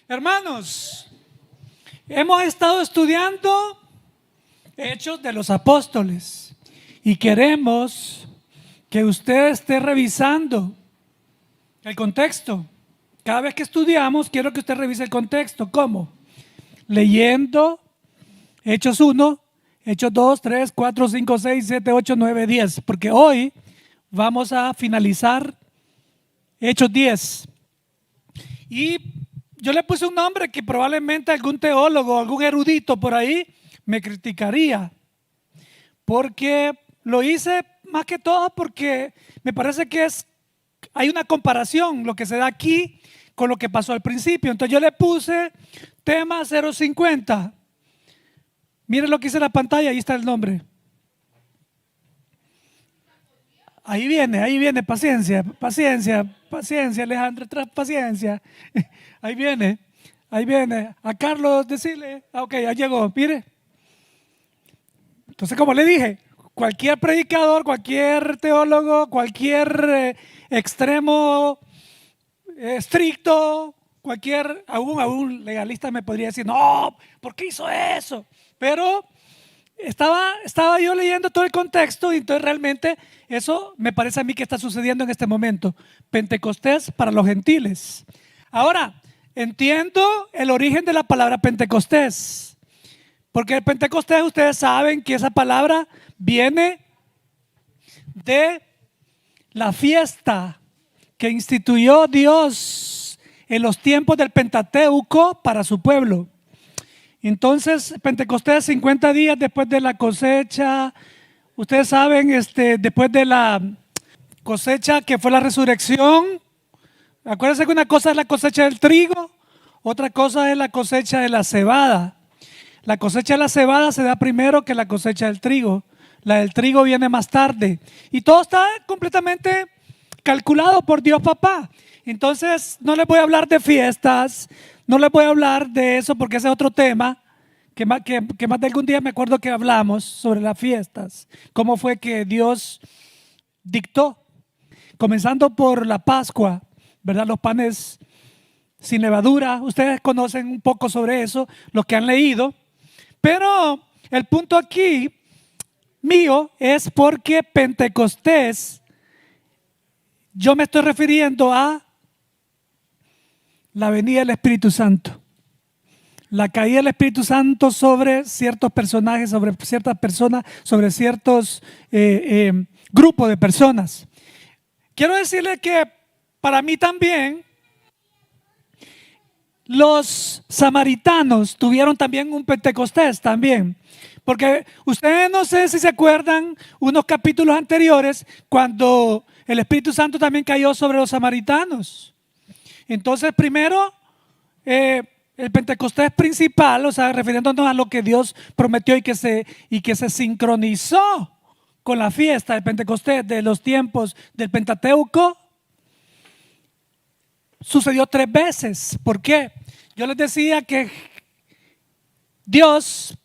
Hermanos, hemos estado estudiando Hechos de los Apóstoles y queremos que usted esté revisando el contexto. Cada vez que estudiamos, quiero que usted revise el contexto. ¿Cómo? Leyendo Hechos 1, Hechos 2, 3, 4, 5, 6, 7, 8, 9, 10. Porque hoy vamos a finalizar Hechos 10. Y yo le puse un nombre que probablemente algún teólogo, algún erudito por ahí me criticaría. Porque lo hice más que todo porque me parece que hay una comparación, lo que se da aquí con lo que pasó al principio. Entonces yo le puse tema 050. Miren lo que hice en la pantalla, ahí está el nombre. Ahí viene, paciencia, Alejandro, paciencia. Ahí viene. A Carlos, decirle, ok, ya llegó, mire. Entonces, como le dije, cualquier predicador, cualquier teólogo, cualquier extremo estricto, aún legalista me podría decir, no, ¿por qué hizo eso? Pero estaba yo leyendo todo el contexto y entonces realmente eso me parece a mí que está sucediendo en este momento. Pentecostés para los gentiles. Ahora, entiendo el origen de la palabra Pentecostés. Porque el Pentecostés, ustedes saben que esa palabra viene de la fiesta que instituyó Dios en los tiempos del Pentateuco para su pueblo. Entonces, Pentecostés, 50 días después de la cosecha, ustedes saben, después de la cosecha que fue la resurrección. Acuérdense que una cosa es la cosecha del trigo, otra cosa es la cosecha de la cebada. La cosecha de la cebada se da primero que la cosecha del trigo. La del trigo viene más tarde. Y todo está completamente calculado por Dios Papá. Entonces, no les voy a hablar de fiestas, no les voy a hablar de eso porque ese es otro tema que más de algún día me acuerdo que hablamos sobre las fiestas. Cómo fue que Dios dictó, comenzando por la Pascua, ¿verdad? Los panes sin levadura. Ustedes conocen un poco sobre eso, los que han leído. Pero el punto aquí mío es porque Pentecostés, yo me estoy refiriendo a la venida del Espíritu Santo, la caída del Espíritu Santo sobre ciertos personajes, sobre ciertas personas, sobre ciertos grupos de personas. Quiero decirle que para mí también los samaritanos tuvieron también un Pentecostés también. Porque ustedes no sé si se acuerdan unos capítulos anteriores cuando el Espíritu Santo también cayó sobre los samaritanos. Entonces primero el Pentecostés principal, o sea, refiriéndonos a lo que Dios prometió y que se sincronizó con la fiesta del Pentecostés de los tiempos del Pentateuco, sucedió 3 veces. ¿Por qué? Yo les decía que Dios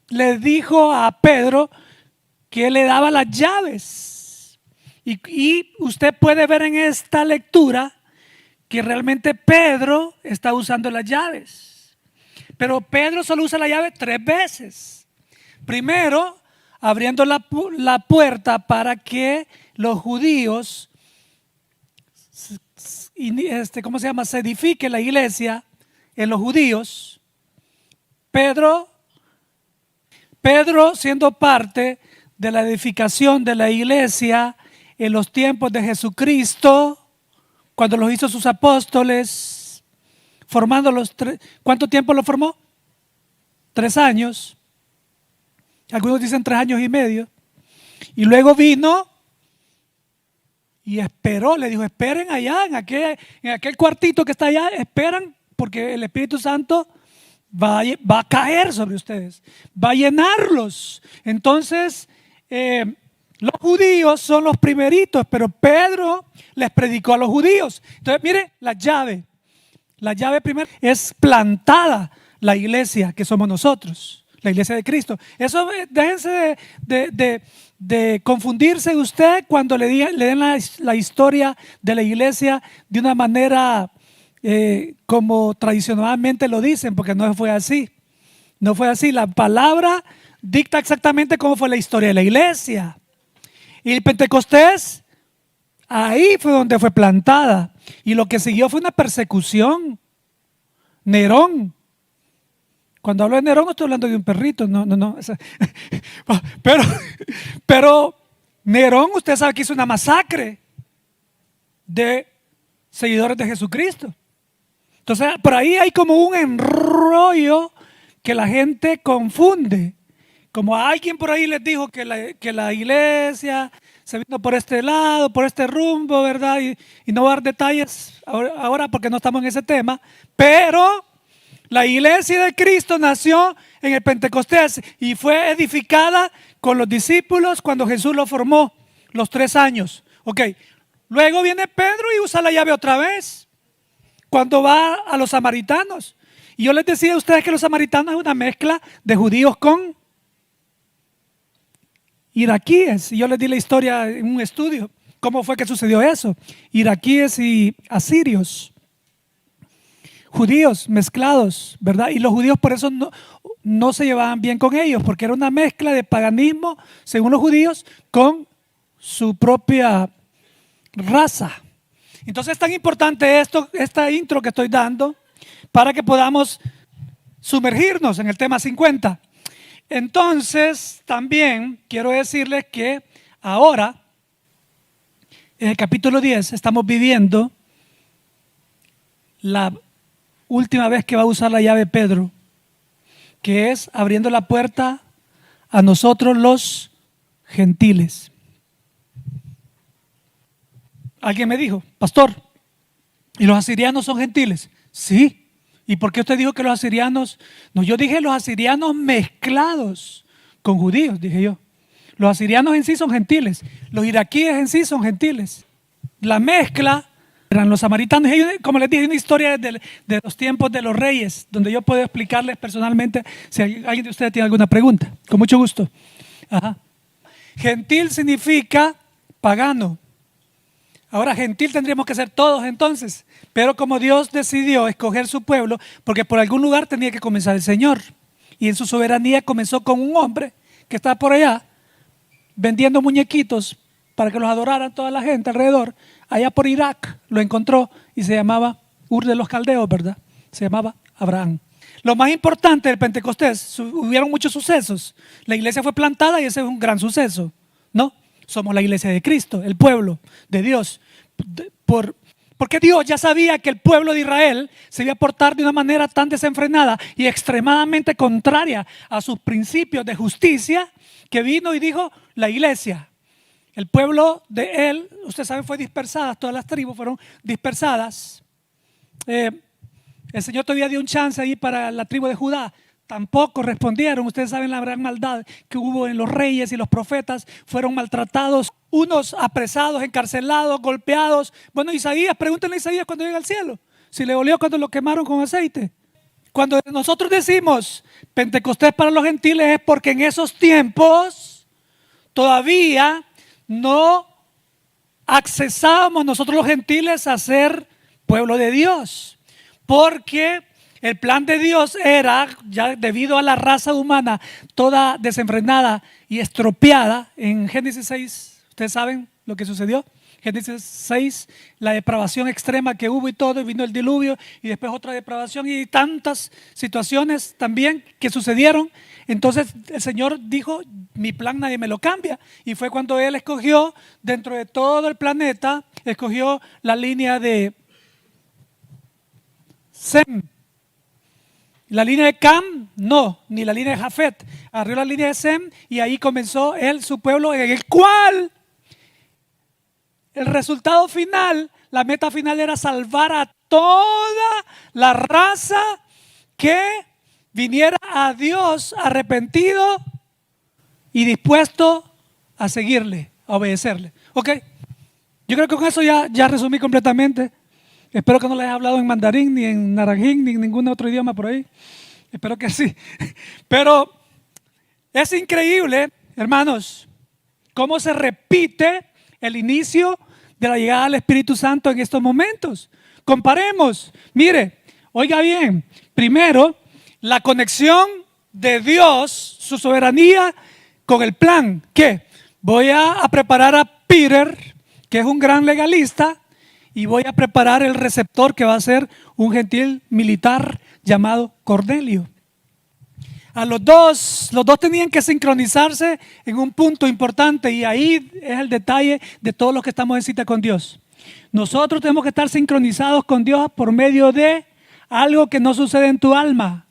le dijo a Pedro que le daba las llaves. Y usted puede ver en esta lectura que realmente Pedro está usando las llaves. Pero Pedro solo usa la llave 3 veces. Primero, abriendo la puerta para que los judíos se edifique la iglesia en los judíos. Pedro siendo parte de la edificación de la iglesia en los tiempos de Jesucristo, cuando los hizo sus apóstoles, formándolos. ¿Cuánto tiempo lo formó? 3 años. Algunos dicen 3 años y medio. Y luego vino y esperó, le dijo, esperen allá, en aquel cuartito que está allá, esperan, porque el Espíritu Santo va a caer sobre ustedes, va a llenarlos. Entonces, los judíos son los primeritos, pero Pedro les predicó a los judíos. Entonces, mire, la llave primero es plantada la iglesia que somos nosotros, la iglesia de Cristo. Eso, déjense de confundirse usted cuando le den la historia de la iglesia de una manera como tradicionalmente lo dicen, porque no fue así. No fue así. La palabra dicta exactamente cómo fue la historia de la iglesia. Y el Pentecostés, ahí fue donde fue plantada. Y lo que siguió fue una persecución. Nerón. Cuando hablo de Nerón no estoy hablando de un perrito, no. Pero Nerón, usted sabe que hizo una masacre de seguidores de Jesucristo. Entonces, por ahí hay como un enrollo que la gente confunde. Como alguien por ahí les dijo que la iglesia se vino por este lado, por este rumbo, ¿verdad? Y no voy a dar detalles ahora porque no estamos en ese tema, pero la iglesia de Cristo nació en el Pentecostés y fue edificada con los discípulos cuando Jesús lo formó, los 3 años. Ok, luego viene Pedro y usa la llave otra vez, cuando va a los samaritanos. Y yo les decía a ustedes que los samaritanos es una mezcla de judíos con iraquíes. Y yo les di la historia en un estudio, cómo fue que sucedió eso. Iraquíes y asirios. Judíos mezclados, ¿verdad? Y los judíos por eso no se llevaban bien con ellos, porque era una mezcla de paganismo, según los judíos, con su propia raza. Entonces es tan importante esta intro que estoy dando, para que podamos sumergirnos en el tema 50. Entonces, también quiero decirles que ahora, en el capítulo 10, estamos viviendo la última vez que va a usar la llave Pedro, que es abriendo la puerta a nosotros los gentiles. Alguien me dijo, pastor, ¿y los asirianos son gentiles? Sí. ¿Y por qué usted dijo que los asirianos? No, yo dije los asirianos mezclados con judíos, dije yo. Los asirianos en sí son gentiles, los iraquíes en sí son gentiles. La mezcla eran los samaritanos. Y como les dije, hay una historia de los tiempos de los reyes, donde yo puedo explicarles personalmente si alguien de ustedes tiene alguna pregunta. Con mucho gusto. Ajá. Gentil significa pagano. Ahora, gentil tendríamos que ser todos entonces, pero como Dios decidió escoger su pueblo, porque por algún lugar tenía que comenzar el Señor, y en su soberanía comenzó con un hombre que estaba por allá vendiendo muñequitos para que los adoraran toda la gente alrededor. Allá por Irak lo encontró y se llamaba Ur de los Caldeos, ¿verdad? Se llamaba Abraham. Lo más importante del Pentecostés, hubieron muchos sucesos. La iglesia fue plantada y ese es un gran suceso, ¿no? Somos la iglesia de Cristo, el pueblo de Dios. Porque Dios ya sabía que el pueblo de Israel se iba a portar de una manera tan desenfrenada y extremadamente contraria a sus principios de justicia, que vino y dijo, la iglesia, el pueblo de él, usted sabe, fue dispersada, todas las tribus fueron dispersadas. El Señor todavía dio un chance ahí para la tribu de Judá. Tampoco respondieron. Ustedes saben la gran maldad que hubo en los reyes, y los profetas fueron maltratados, unos apresados, encarcelados, golpeados. Bueno, Isaías, pregúntenle a Isaías cuando llega al cielo, si le olió cuando lo quemaron con aceite. Cuando nosotros decimos Pentecostés para los gentiles, es porque en esos tiempos todavía no accesábamos nosotros los gentiles a ser pueblo de Dios, porque el plan de Dios era, ya debido a la raza humana toda desenfrenada y estropeada, en Génesis 6, ustedes saben lo que sucedió. Génesis 6, la depravación extrema que hubo y todo, y vino el diluvio y después otra depravación y tantas situaciones también que sucedieron. Entonces el Señor dijo, mi plan nadie me lo cambia, y fue cuando Él escogió dentro de todo el planeta, escogió la línea de Sem. La línea de Cam, no, ni la línea de Jafet. Abrió la línea de Sem y ahí comenzó él, su pueblo, en el cual el resultado final, la meta final era salvar a toda la raza que viniera a Dios arrepentido y dispuesto a seguirle, a obedecerle. Ok, yo creo que con eso ya resumí completamente. Espero que no les haya hablado en mandarín, ni en naranjín, ni en ningún otro idioma por ahí. Espero que sí. Pero es increíble, hermanos, cómo se repite el inicio de la llegada del Espíritu Santo en estos momentos. comparemos. Mire, oiga bien, primero, la conexión de Dios, su soberanía, con el plan. ¿Qué? Voy a preparar a Peter, que es un gran legalista, y voy a preparar el receptor, que va a ser un gentil militar llamado Cornelio. A los dos tenían que sincronizarse en un punto importante, y ahí es el detalle de todos los que estamos en cita con Dios. Nosotros tenemos que estar sincronizados con Dios por medio de algo que no sucede en tu alma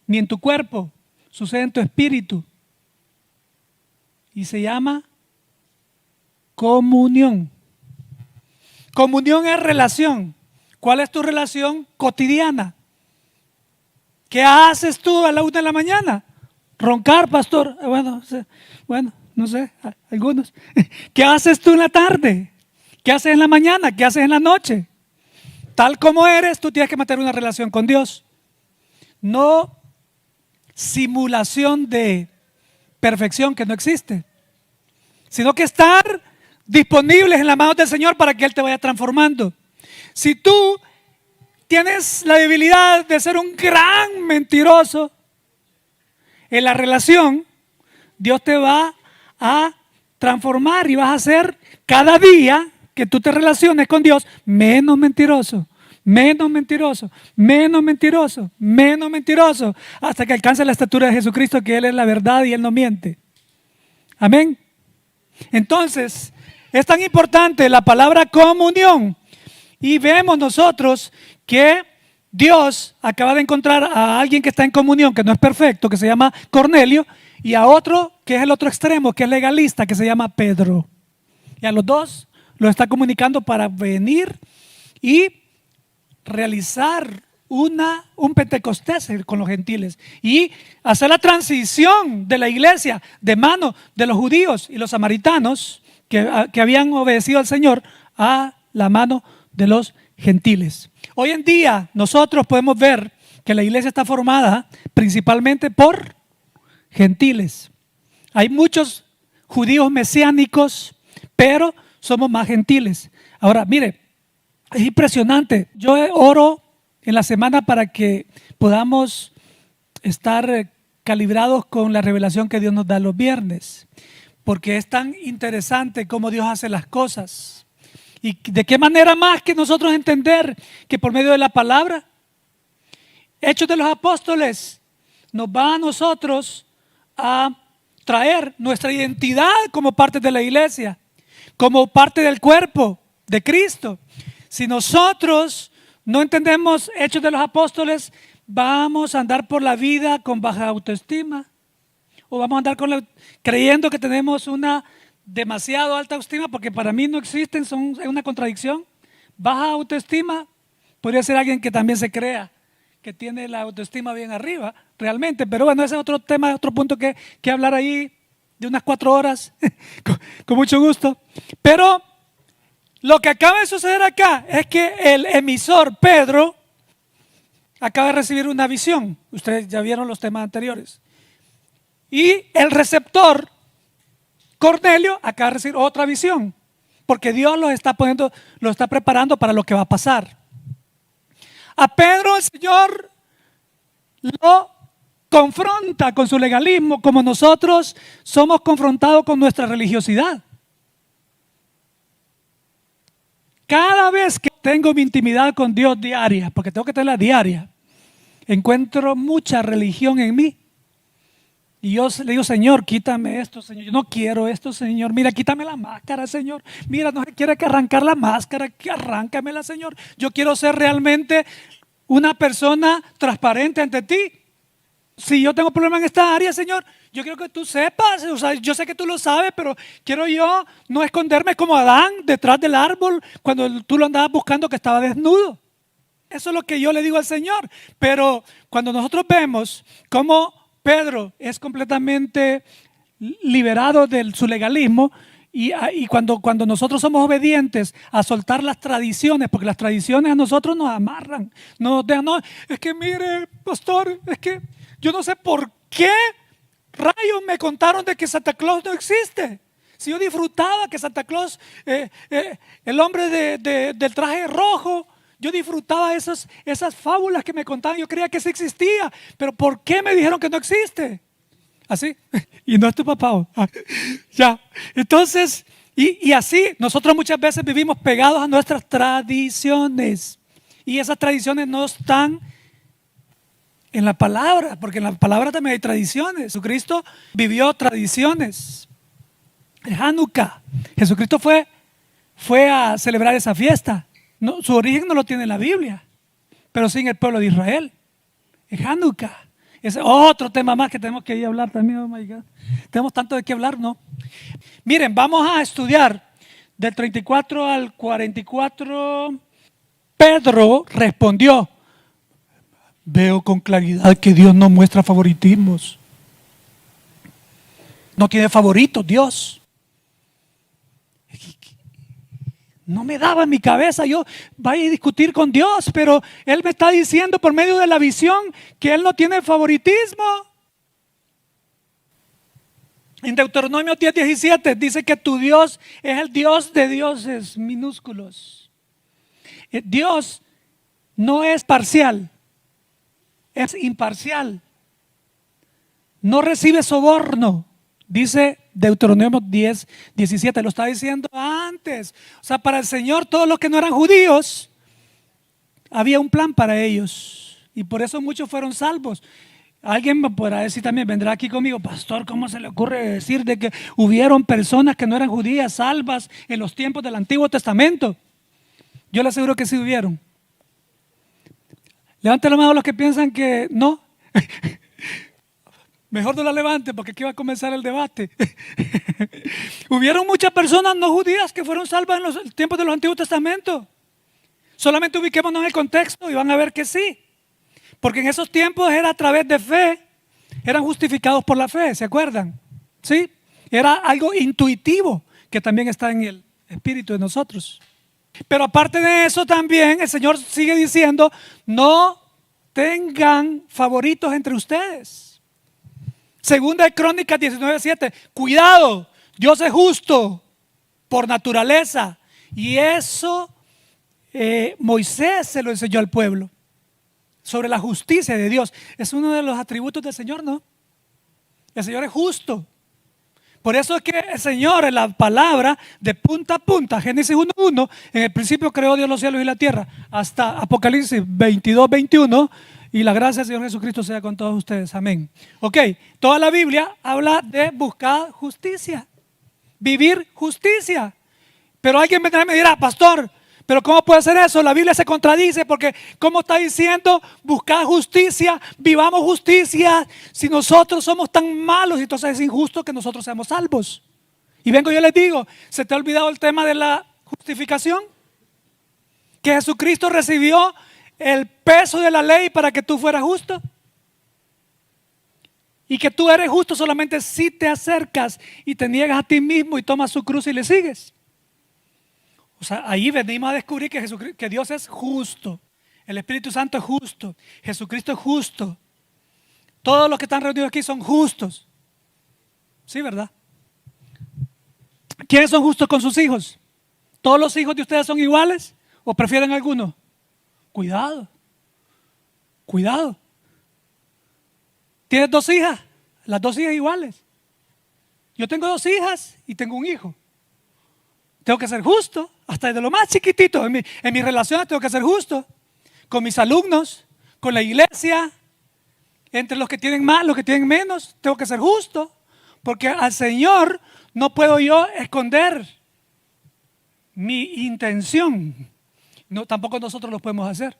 ni en tu cuerpo, sucede en tu espíritu, y se llama comunión. Comunión es relación. ¿Cuál es tu relación cotidiana? ¿Qué haces tú a la 1 de la mañana? Roncar, pastor. Bueno, no sé, algunos. ¿Qué haces tú en la tarde? ¿Qué haces en la mañana? ¿Qué haces en la noche? Tal como eres, tú tienes que mantener una relación con Dios. No simulación de perfección que no existe, sino que estar disponibles en las manos del Señor para que Él te vaya transformando. Si tú tienes la debilidad de ser un gran mentiroso en la relación, Dios te va a transformar y vas a ser cada día que tú te relaciones con Dios menos mentiroso, menos mentiroso, menos mentiroso, menos mentiroso, hasta que alcance la estatura de Jesucristo, que Él es la verdad y Él no miente. Amén. Entonces, es tan importante la palabra comunión, y vemos nosotros que Dios acaba de encontrar a alguien que está en comunión, que no es perfecto, que se llama Cornelio, y a otro que es el otro extremo, que es legalista, que se llama Pedro. Y a los dos los está comunicando para venir y realizar un Pentecostés con los gentiles y hacer la transición de la iglesia de mano de los judíos y los samaritanos que habían obedecido al Señor a la mano de los gentiles. Hoy en día nosotros podemos ver que la iglesia está formada principalmente por gentiles. Hay muchos judíos mesiánicos, pero somos más gentiles. Ahora, mire, es impresionante. Yo oro en la semana para que podamos estar calibrados con la revelación que Dios nos da los viernes, porque es tan interesante cómo Dios hace las cosas. Y de qué manera más que nosotros entender que por medio de la palabra, Hechos de los Apóstoles, nos va a nosotros a traer nuestra identidad como parte de la iglesia, como parte del cuerpo de Cristo. Si nosotros no entendemos Hechos de los Apóstoles, vamos a andar por la vida con baja autoestima, o vamos a andar creyendo que tenemos una demasiado alta autoestima, porque para mí no existen, es una contradicción. Baja autoestima podría ser alguien que también se crea que tiene la autoestima bien arriba, realmente, pero bueno, ese es otro tema, otro punto que hablar ahí de unas 4 horas, con mucho gusto. Pero lo que acaba de suceder acá es que el emisor Pedro acaba de recibir una visión. Ustedes ya vieron los temas anteriores. Y el receptor Cornelio acaba de recibir otra visión, porque Dios lo está preparando para lo que va a pasar. A Pedro el Señor lo confronta con su legalismo, como nosotros somos confrontados con nuestra religiosidad. Cada vez que tengo mi intimidad con Dios diaria, porque tengo que tenerla diaria, encuentro mucha religión en mí. Y yo le digo, Señor, quítame esto, Señor. Yo no quiero esto, Señor. Mira, quítame la máscara, Señor. Mira, no se quiere que arrancar la máscara, que arráncamela, Señor. Yo quiero ser realmente una persona transparente ante ti. Si yo tengo problemas en esta área, Señor, yo quiero que tú sepas. O sea, yo sé que tú lo sabes, pero quiero yo no esconderme como Adán detrás del árbol cuando tú lo andabas buscando que estaba desnudo. Eso es lo que yo le digo al Señor. Pero cuando nosotros vemos cómo Pedro es completamente liberado de su legalismo, y cuando nosotros somos obedientes a soltar las tradiciones, porque las tradiciones a nosotros nos amarran, nos dejan, no, es que mire, pastor, es que yo no sé por qué rayos me contaron de que Santa Claus no existe. Si yo disfrutaba que Santa Claus, el hombre del traje rojo, Yo disfrutaba esas fábulas que me contaban. Yo creía que sí existía. Pero ¿por qué me dijeron que no existe? Así. Y no es tu papá. Ya. Entonces, y así, nosotros muchas veces vivimos pegados a nuestras tradiciones. Y esas tradiciones no están en la palabra, porque en la palabra también hay tradiciones. Jesucristo vivió tradiciones. Hanukkah. Jesucristo fue a celebrar esa fiesta. No, su origen no lo tiene en la Biblia, pero sí en el pueblo de Israel. Es Hanukkah. Es otro tema más que tenemos que ir a hablar también. Oh my God. Tenemos tanto de qué hablar, ¿no? Miren, vamos a estudiar del 34 al 44. Pedro respondió: veo con claridad que Dios no muestra favoritismos. No tiene favoritos Dios. No me daba en mi cabeza yo vaya a discutir con Dios, pero Él me está diciendo por medio de la visión que Él no tiene favoritismo. En Deuteronomio 10:17 dice que tu Dios es el Dios de dioses minúsculos. Dios no es parcial, es imparcial. No recibe soborno, dice Deuteronomio 10:17, lo está diciendo antes. O sea, para el Señor todos los que no eran judíos, había un plan para ellos. Y por eso muchos fueron salvos. Alguien me podrá decir también, vendrá aquí conmigo: pastor, ¿cómo se le ocurre decir de que hubieron personas que no eran judías salvas en los tiempos del Antiguo Testamento? Yo le aseguro que sí hubieron. Levante la mano los que piensan que no. Mejor no la levante porque aquí va a comenzar el debate. Hubieron muchas personas no judías que fueron salvas en los tiempos de los Antiguos Testamentos. Solamente ubiquémonos en el contexto y van a ver que sí. Porque en esos tiempos era a través de fe, eran justificados por la fe, ¿se acuerdan? ¿Sí? Era algo intuitivo que también está en el espíritu de nosotros. Pero aparte de eso también el Señor sigue diciendo: no tengan favoritos entre ustedes. Segunda de Crónicas 19:7, cuidado, Dios es justo por naturaleza. Y eso Moisés se lo enseñó al pueblo. Sobre la justicia de Dios. Es uno de los atributos del Señor, ¿no? El Señor es justo. Por eso es que el Señor en la palabra de punta a punta, Génesis 1:1, en el principio creó Dios los cielos y la tierra, hasta Apocalipsis 22:21, y la gracia del Señor Jesucristo sea con todos ustedes. Amén. Ok, toda la Biblia habla de buscar justicia, vivir justicia. Pero alguien vendrá y me dirá: pastor, pero ¿cómo puede ser eso? La Biblia se contradice, porque ¿cómo está diciendo buscar justicia, vivamos justicia, si nosotros somos tan malos? Entonces es injusto que nosotros seamos salvos. Y vengo yo les digo: ¿se te ha olvidado el tema de la justificación? Que Jesucristo recibió el peso de la ley para que tú fueras justo. Y que tú eres justo solamente si te acercas y te niegas a ti mismo y tomas su cruz y le sigues. O sea, ahí venimos a descubrir que Dios es justo. El Espíritu Santo es justo. Jesucristo es justo. Todos los que están reunidos aquí son justos. Sí, ¿verdad? ¿Quiénes son justos con sus hijos? ¿Todos los hijos de ustedes son iguales o prefieren alguno? Cuidado. Cuidado. ¿Tienes 2 hijas? Las 2 hijas iguales. Yo tengo 2 hijas y tengo un hijo. Tengo que ser justo, hasta desde lo más chiquitito. En mis relaciones tengo que ser justo. Con mis alumnos, con la iglesia, entre los que tienen más, los que tienen menos, tengo que ser justo. Porque al Señor no puedo yo esconder mi intención. No, tampoco nosotros lo podemos hacer.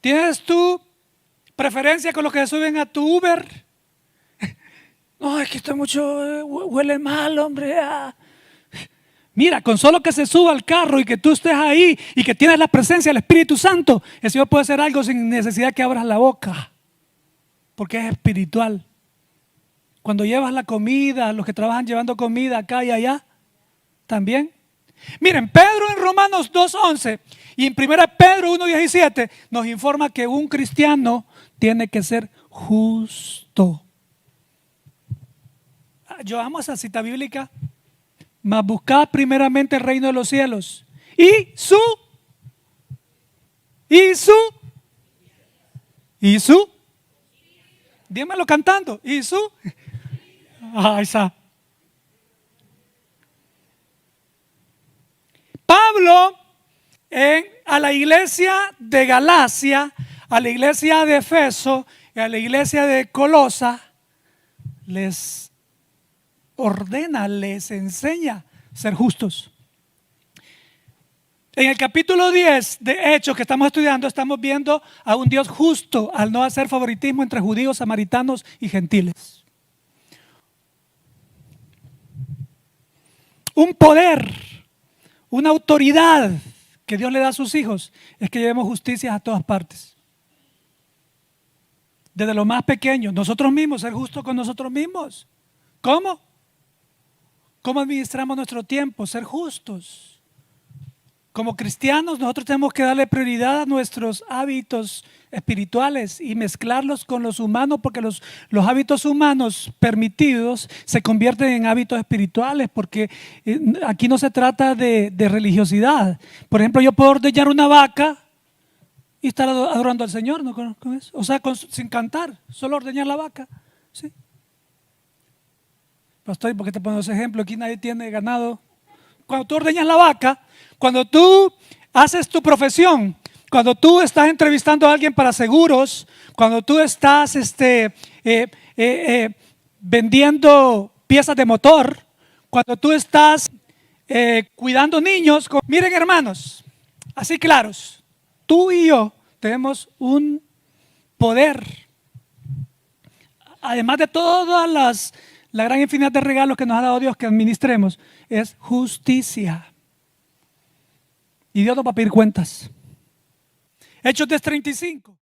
¿Tienes tú preferencia con los que se suben a tu Uber? No, es que esto mucho, huele mal, hombre. Mira, con solo que se suba al carro y que tú estés ahí y que tienes la presencia del Espíritu Santo, el Señor puede hacer algo sin necesidad que abras la boca, porque es espiritual. Cuando llevas la comida, los que trabajan llevando comida acá y allá, también. Miren, Pedro en Romanos 2:11 y en 1 Pedro 1:17 nos informa que un cristiano tiene que ser justo. Yo amo esa cita bíblica. Mas buscad primeramente el reino de los cielos y su y su, dímelo cantando, y su, ahí está. Pablo a la iglesia de Galacia, a la iglesia de Efeso y a la iglesia de Colosa les ordena, les enseña a ser justos. En el capítulo 10 de Hechos que estamos estudiando, estamos viendo a un Dios justo al no hacer favoritismo entre judíos, samaritanos y gentiles. Un poder, una autoridad que Dios le da a sus hijos es que llevemos justicia a todas partes. Desde lo más pequeño, nosotros mismos, ser justos con nosotros mismos. ¿Cómo? ¿Cómo administramos nuestro tiempo? Ser justos. Como cristianos, nosotros tenemos que darle prioridad a nuestros hábitos espirituales y mezclarlos con los humanos, porque los hábitos humanos permitidos se convierten en hábitos espirituales, porque aquí no se trata de religiosidad. Por ejemplo, yo puedo ordeñar una vaca y estar adorando al Señor, ¿no? Con eso. O sea, sin cantar, solo ordeñar la vaca. ¿Sí? Pastor, ¿por qué te pongo ese ejemplo? Aquí nadie tiene ganado. Cuando tú ordeñas la vaca, cuando tú haces tu profesión, cuando tú estás entrevistando a alguien para seguros, cuando tú estás vendiendo piezas de motor, cuando tú estás cuidando niños, miren hermanos, así claros, tú y yo tenemos un poder, además de todas la gran infinidad de regalos que nos ha dado Dios que administremos, es justicia. Y Dios nos va a pedir cuentas. Hechos 10:35.